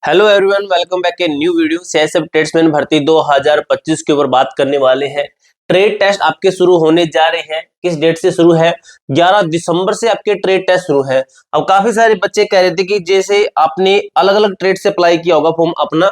Hello everyone, welcome back a new video. CSF tradesman भर्ती 2025 के ऊपर बात करने वाले हैं। ट्रेड टेस्ट आपके शुरू होने जा रहे हैं। किस डेट से शुरू है? 11 दिसंबर से आपके ट्रेड टेस्ट शुरू है। अब काफी सारे बच्चे कह रहे थे कि जैसे आपने अलग अलग ट्रेड से अप्लाई किया होगा फॉर्म अपना,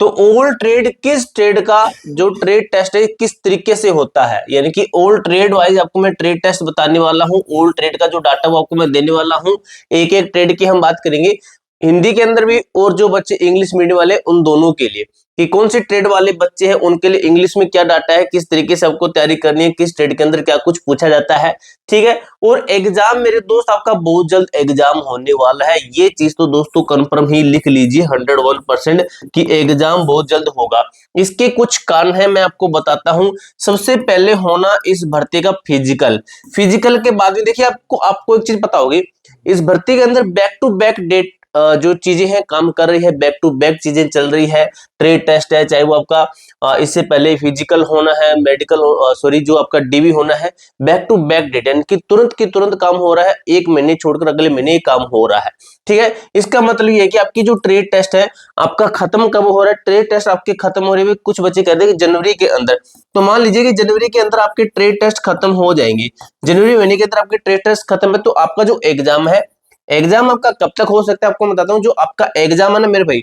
तो ओल्ड ट्रेड किस ट्रेड का जो ट्रेड टेस्ट है किस तरीके से होता है, यानी कि ओल्ड ट्रेड वाइज आपको मैं ट्रेड टेस्ट बताने वाला हूं। ओल्ड ट्रेड का जो डाटा वो आपको मैं देने वाला हूं। एक एक ट्रेड की हम बात करेंगे, हिंदी के अंदर भी और जो बच्चे इंग्लिश मीडियम वाले उन दोनों के लिए, कि कौन से ट्रेड वाले बच्चे हैं उनके लिए इंग्लिश में क्या डाटा है, किस तरीके से आपको तैयारी करनी है, किस ट्रेड के अंदर क्या कुछ पूछा जाता है। ठीक है। और एग्जाम मेरे दोस्त आपका बहुत जल्द एग्जाम होने वाला है, ये चीज तो दोस्तों कंफर्म ही लिख लीजिए 101% कि एग्जाम बहुत जल्द होगा। इसके कुछ कारण है, मैं आपको बताता हूं। सबसे पहले होना इस भर्ती का फिजिकल। फिजिकल के बाद में देखिए आपको एक चीज पता होगी, इस भर्ती के अंदर बैक टू बैक डेट जो चीजें हैं काम कर रही है, बैक टू बैक चीजें चल रही है। ट्रेड टेस्ट है, चाहे वो आपका इससे पहले फिजिकल होना है, मेडिकल सॉरी जो आपका डीवी होना है, बैक टू बैक डेट यानी कि तुरंत की तुरंत काम हो रहा है, एक महीने छोड़कर अगले महीने ही काम हो रहा है। ठीक है। इसका मतलब ये है कि आपकी जो ट्रेड टेस्ट है आपका खत्म कब हो रहा है? ट्रेड टेस्ट आपके खत्म हो रहे हैं, कुछ बच्चे कहते हैं कि जनवरी के अंदर। तो मान लीजिए कि जनवरी के अंदर आपके ट्रेड टेस्ट खत्म हो जाएंगे, जनवरी महीने के अंदर आपके ट्रेड टेस्ट खत्म है, तो आपका जो एग्जाम है, एग्जाम आपका कब तक हो सकता है आपको बताता हूं। जो आपका एग्जाम है ना मेरे भाई,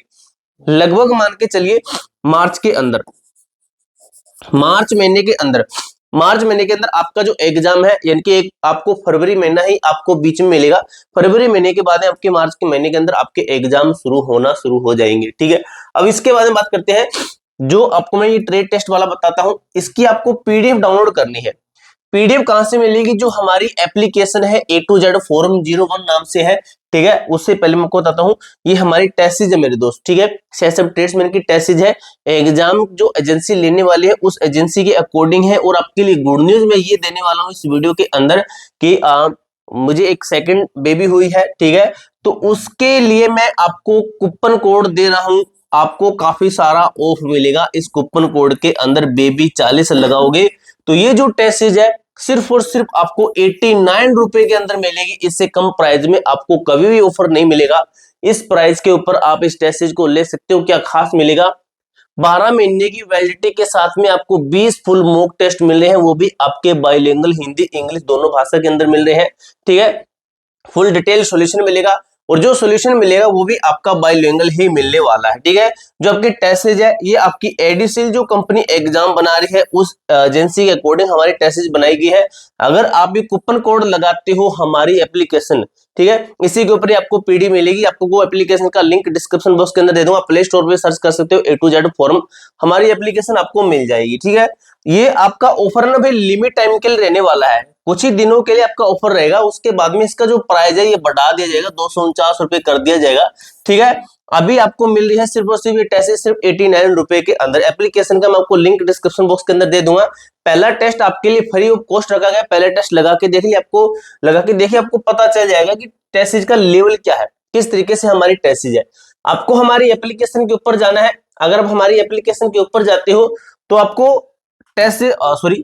लगभग मान के चलिए मार्च के अंदर, मार्च महीने के अंदर, मार्च महीने के अंदर आपका जो एग्जाम है, यानी कि एक आपको फरवरी महीना ही आपको बीच में मिलेगा। फरवरी महीने के बाद आपके मार्च के महीने के अंदर आपके एग्जाम शुरू होना शुरू हो जाएंगे। ठीक है। अब इसके बारे में बात करते हैं। जो आपको मैं ये ट्रेड टेस्ट वाला बताता हूं, इसकी आपको पीडीएफ डाउनलोड करनी है। पीडीएफ कहां से मिलेगी? जो हमारी एप्लीकेशन है A to Z फोरम 01 नाम से है। ठीक है। उससे पहले मैं आपको बताता हूं, ये हमारी टेस्ट सीरीज है मेरे दोस्त। ठीक है। सीएसएफ ट्रेड्समैन की टेस्ट सीरीज है। एग्जाम जो एजेंसी लेने वाली है उस एजेंसी के अकॉर्डिंग है। और आपके लिए गुड न्यूज मैं ये देने वाला हूं इस वीडियो के अंदर कि मुझे एक सेकंड बेबी हुई है। ठीक है। तो उसके लिए मैं आपको कूपन कोड दे रहा हूं। आपको काफी सारा ऑफ मिलेगा इस कूपन कोड के अंदर। बेबी 40 लगाओगे तो ये जो टेस्ट सीरीज है सिर्फ और सिर्फ आपको 89 रुपए के अंदर मिलेगी। इससे कम प्राइस में आपको कभी भी ऑफर नहीं मिलेगा। इस प्राइस के ऊपर आप इस टेस्ट सीरीज को ले सकते हो। क्या खास मिलेगा? 12 महीने की वैलिडिटी के साथ में आपको 20 फुल मॉक टेस्ट मिल रहे हैं, वो भी आपके बाइलिंगुअल हिंदी इंग्लिश दोनों भाषा के अंदर मिल रहे हैं। ठीक है। फुल डिटेल सॉल्यूशन मिलेगा, और जो सॉल्यूशन मिलेगा वो भी आपका बाइलिंगुअल ही मिलने वाला है। ठीक है। जो आपकी टेस्टेज है ये आपकी एडिसिल जो कंपनी एग्जाम बना रही है उस एजेंसी के अकॉर्डिंग हमारी टेस्टेज बनाई गई है। अगर आप भी कूपन कोड लगाते हो हमारी एप्लीकेशन, ठीक है, इसी के ऊपर ही आपको पीडी मिलेगी। आपको वो एप्लीकेशन का लिंक डिस्क्रिप्शन बॉक्स के अंदर दे दूंगा, प्ले स्टोर पे सर्च कर सकते हो A to Z फॉर्म, हमारी एप्लीकेशन आपको मिल जाएगी। ठीक है। ये आपका ऑफर ना भाई लिमिट टाइम के लिए रहने वाला है, कुछ ही दिनों के लिए आपका ऑफर रहेगा। उसके बाद में इसका जो प्राइस है ये बढ़ा दिया जाएगा, 249 रुपए कर दिया जाएगा। ठीक है। अभी आपको मिल रही है सिर्फ और सिर्फ ये टेस्ट सिर्फ 89 रुपए के अंदर। एप्लीकेशन का मैं आपको लिंक डिस्क्रिप्शन बॉक्स के अंदर दे दूंगा। पहला टेस्ट आपके लिए फ्री ऑफ कॉस्ट रखा गया। पहला टेस्ट लगा के देखिए, आपको लगा के देखिए, आपको पता चल जाएगा कि टेस्ट सीरीज का लेवल क्या है, किस तरीके से हमारी टेस्ट सीरीज है। आपको हमारी एप्लीकेशन के ऊपर जाना है। अगर आप हमारी एप्लीकेशन के ऊपर जाते हो तो आपको टेस्ट सॉरी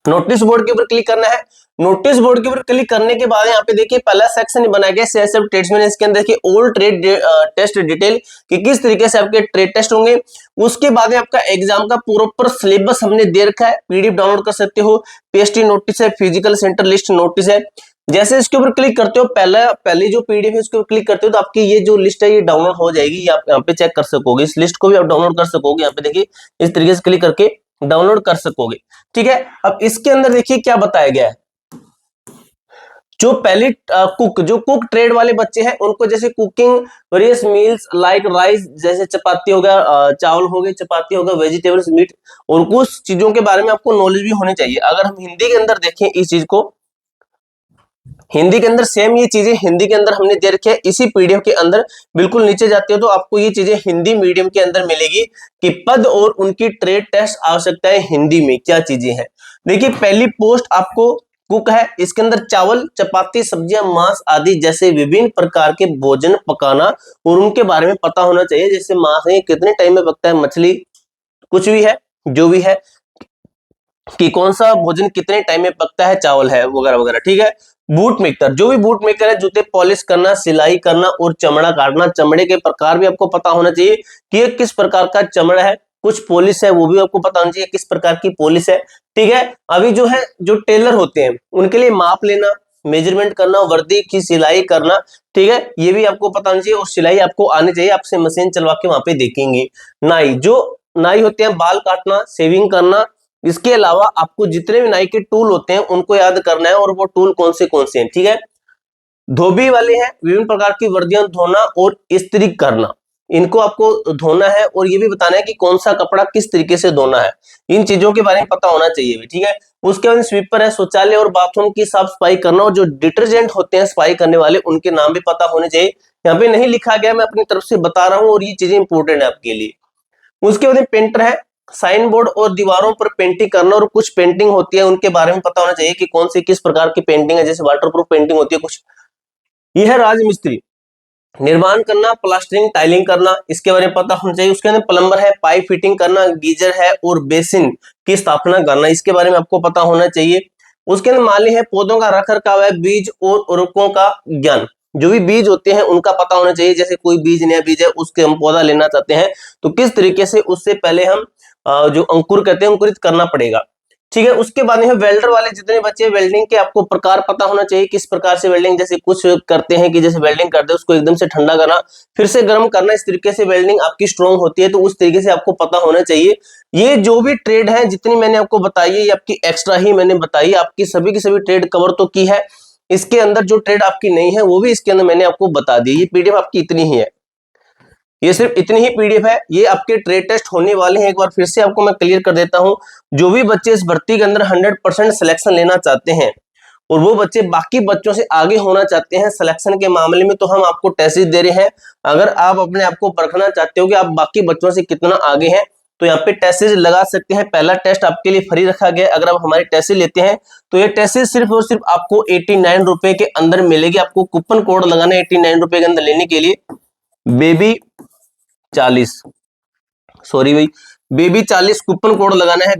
नोटिस बोर्ड के ऊपर क्लिक करना है। नोटिस बोर्ड के ऊपर क्लिक करने के बाद यहाँ पे देखिए पहला सेक्शन बनाया गया सीएसएफ ट्रेड्समैन। इसके अंदर देखिए ओल्ड ट्रेड टेस्ट डिटेल कि किस तरीके से आपके ट्रेड टेस्ट होंगे। उसके बाद में आपका एग्जाम का प्रॉपर सिलेबस हमने दे रखा है, पीडीएफ डाउनलोड कर सकते हो। पीएसटी नोटिस है, फिजिकल सेंटर लिस्ट नोटिस है। जैसे इसके ऊपर क्लिक करते हो, पहली जो पीडीएफ है उसके ऊपर क्लिक करते हो तो आपकी ये जो लिस्ट है ये डाउनलोड हो जाएगी। आप यहाँ पे चेक कर सकोगे, इस लिस्ट को भी आप डाउनलोड कर सकोगे। यहाँ पे देखिए इस तरीके से क्लिक करके डाउनलोड कर सकोगे। ठीक है। अब इसके अंदर देखिए क्या बताया गया है। जो पहले जो कुक ट्रेड वाले बच्चे हैं उनको जैसे cooking various meals like rice, जैसे चपाती हो गया, चावल हो गए, चपाती हो गया, वेजिटेबल्स, मीट, और कुछ चीजों के बारे में आपको नॉलेज भी होनी चाहिए। अगर हम हिंदी के अंदर देखें इस चीज को, हिंदी के अंदर सेम ये चीजें हिंदी के अंदर हमने दे रखी है। इसी पीडीएफ के अंदर बिल्कुल नीचे जाते हो तो आपको ये चीजें हिंदी मीडियम के अंदर मिलेगी कि पद और उनकी ट्रेड टेस्ट आवश्यकताएं हिंदी में क्या चीजें हैं। देखिए पहली पोस्ट आपको कुक है। इसके अंदर चावल, चपाती, सब्जियां, मांस आदि जैसे विभिन्न प्रकार के भोजन पकाना और उनके बारे में पता होना चाहिए। जैसे मांस है कितने टाइम में पकता है, मछली कुछ भी है जो भी है कि कौन सा भोजन कितने टाइम में पकता है, चावल है वगैरह वगैरह। ठीक है। बूट मेकर, जो भी बूट मेकर है, जूते पॉलिश करना, सिलाई करना और चमड़ा काटना। चमड़े के प्रकार भी आपको पता होना चाहिए कि ये किस प्रकार का चमड़ा है, कुछ पॉलिश है वो भी आपको पता होना चाहिए किस प्रकार की पॉलिश है। ठीक है, अभी जो है जो टेलर होते हैं उनके लिए माप लेना, मेजरमेंट करना, वर्दी की सिलाई करना, ठीक है, ये भी आपको पता होना चाहिए और सिलाई आपको आनी चाहिए, आपसे मशीन चलवा के वहां पे देखेंगे। नाई, जो नाई होते हैं बाल काटना, शेविंग करना, इसके अलावा आपको जितने भी नाई के टूल होते हैं उनको याद करना है और वो टूल कौन से हैं। ठीक है, धोबी वाले हैं, विभिन्न प्रकार की वर्दियां धोना और इस्त्री करना, इनको आपको धोना है और ये भी बताना है कि कौन सा कपड़ा किस तरीके से धोना है, इन चीजों के बारे में पता होना चाहिए। ठीक है, उसके बाद स्वीपर है, शौचालय और बाथरूम की साफ सफाई करना, और जो डिटर्जेंट होते हैं सफाई करने वाले उनके नाम भी पता होने चाहिए। यहाँ पे नहीं लिखा गया, मैं अपनी तरफ से बता रहा हूँ और ये चीजें इंपॉर्टेंट है आपके लिए। उसके बाद पेंटर है, साइन बोर्ड और दीवारों पर पेंटिंग करना, और कुछ पेंटिंग होती है उनके बारे में पता होना चाहिए कि कौन सी किस प्रकार की पेंटिंग है, जैसे वाटरप्रूफ पेंटिंग होती है कुछ। यह है राजमिस्त्री, निर्माण करना, प्लास्टरिंग, टाइलिंग करना, इसके बारे में पता होना चाहिए। उसके अंदर प्लम्बर है, पाइप फिटिंग करना, गीजर है और बेसिन की स्थापना करना, इसके बारे में आपको पता होना चाहिए। उसके अंदर माली है, पौधों का रख रखाव है, बीज और उर्वरकों का ज्ञान, जो भी बीज होते हैं उनका पता होना चाहिए, जैसे कोई बीज नया बीज है उसके हम पौधा लेना चाहते हैं तो किस तरीके से उससे पहले हम जो अंकुर कहते हैं अंकुरित करना पड़ेगा। ठीक है, उसके बाद में वेल्डर वाले जितने बच्चे, वेल्डिंग के आपको प्रकार पता होना चाहिए, किस प्रकार से वेल्डिंग, जैसे कुछ करते हैं कि जैसे वेल्डिंग करते हैं उसको एकदम से ठंडा करना फिर से गर्म करना, इस तरीके से वेल्डिंग आपकी स्ट्रॉन्ग होती है, तो उस तरीके से आपको पता होना चाहिए। ये जो भी ट्रेड है जितनी मैंने आपको बताई है ये आपकी एक्स्ट्रा ही मैंने बताई, आपकी सभी की सभी ट्रेड कवर तो की है, इसके अंदर जो ट्रेड आपकी नहीं है वो भी इसके अंदर मैंने आपको बता दी। ये पीडीएफ आपकी इतनी ही है, ये सिर्फ इतनी ही पीडीएफ है, ये आपके ट्रेड टेस्ट होने वाले हैं। एक बार फिर से आपको मैं क्लियर कर देता हूं, जो भी बच्चे इस भर्ती के अंदर 100% सिलेक्शन लेना चाहते हैं और वो बच्चे बाकी बच्चों से आगे होना चाहते हैं सिलेक्शन के मामले में, तो हम आपको टेस्ट दे रहे हैं। अगर आप अपने आप को परखना चाहते हो कि आप बाकी बच्चों से कितना आगे हैं तो यहाँ पे टेस्ट लगा सकते हैं। पहला टेस्ट आपके लिए फ्री रखा गया, अगर आप हमारे टेस्ट लेते हैं तो ये टेस्ट सिर्फ और सिर्फ आपको 89 रुपए के अंदर मिलेगी। आपको कूपन कोड लगाना है 89 रुपए के अंदर लेने के लिए, बेबी 40, सॉरी भाई, बेबी 40 कूपन कोड लगाना है,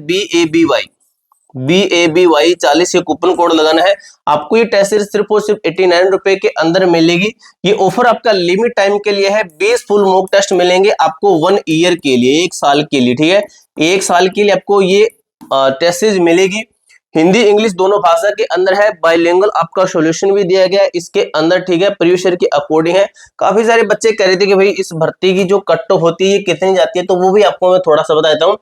BABY 40 ये कूपन कोड लगाना है। आपको ये टेस्ट सीरीज सिर्फ और सिर्फ 89 रुपए के अंदर मिलेगी। ये ऑफर आपका लिमिट टाइम के लिए है, 20 फुल मॉक टेस्ट मिलेंगे आपको 1 ईयर के लिए, 1 साल के लिए। ठीक है, 1 साल के लिए आपको ये टेस्ट सीरीज मिलेगी, हिंदी इंग्लिश दोनों भाषा के अंदर है, बाइलिंगुअल आपका सॉल्यूशन भी दिया गया है इसके अंदर। ठीक है, प्रीवियस ईयर के अकॉर्डिंग है। काफी सारे बच्चे कह रहे थे कि भाई इस भर्ती की जो कट ऑफ होती है ये कितनी जाती है, तो वो भी आपको मैं थोड़ा सा बता देता हूँ।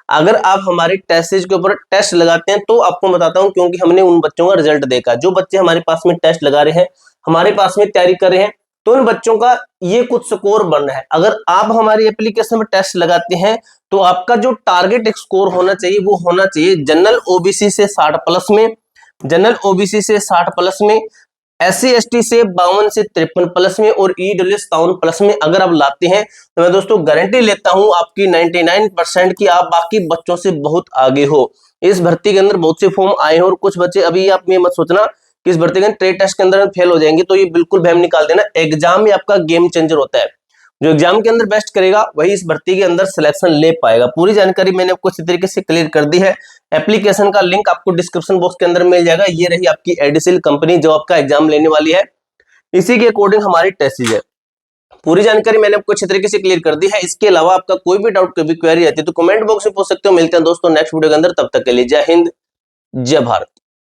अगर आप हमारे टेस्ट सीरीज के ऊपर टेस्ट लगाते हैं तो आपको बताता हूँ, क्योंकि हमने उन बच्चों का रिजल्ट देखा, जो बच्चे हमारे पास में टेस्ट लगा रहे हैं, हमारे पास में तैयारी कर रहे हैं, तो उन बच्चों का ये कुछ स्कोर बन रहा है। अगर आप हमारी एप्लीकेशन में टेस्ट लगाते हैं तो आपका जो टारगेट स्कोर होना चाहिए वो होना चाहिए जनरल ओबीसी से 60 प्लस में, जनरल ओबीसी से 60 प्लस में, SC ST से 52 से 53 प्लस में और EWS 57 प्लस में अगर आप लाते हैं तो मैं दोस्तों गारंटी लेता हूं आपकी 99% की आप बाकी बच्चों से बहुत आगे हो। इस भर्ती के अंदर बहुत से फॉर्म आए हैं और कुछ बच्चे अभी आप ये मत सोचना कि इस भर्ती के ट्रेड टेस्ट के अंदर फेल हो जाएंगे, तो ये बिल्कुल वहम निकाल देना। एग्जाम में आपका गेम चेंजर होता है, जो एग्जाम के अंदर बेस्ट करेगा वही इस भर्ती के अंदर सिलेक्शन ले पाएगा। पूरी जानकारी मैंने आपको इसी तरीके से क्लियर कर दी है। एप्लीकेशन का लिंक आपको डिस्क्रिप्शन बॉक्स के अंदर मिल जाएगा। ये रही आपकी एडिसिल कंपनी जो आपका एग्जाम लेने वाली है, इसी के अकॉर्डिंग हमारी टेस्ट है। पूरी जानकारी मैंने आपको अच्छी तरीके से क्लियर कर दी है। इसके अलावा आपका कोई भी डाउट, कोई भी क्वेरी आती है तो कमेंट बॉक्स में पूछ सकते हो। मिलते हैं दोस्तों नेक्स्ट वीडियो के अंदर, तब तक के लिए जय हिंद, जय भारत।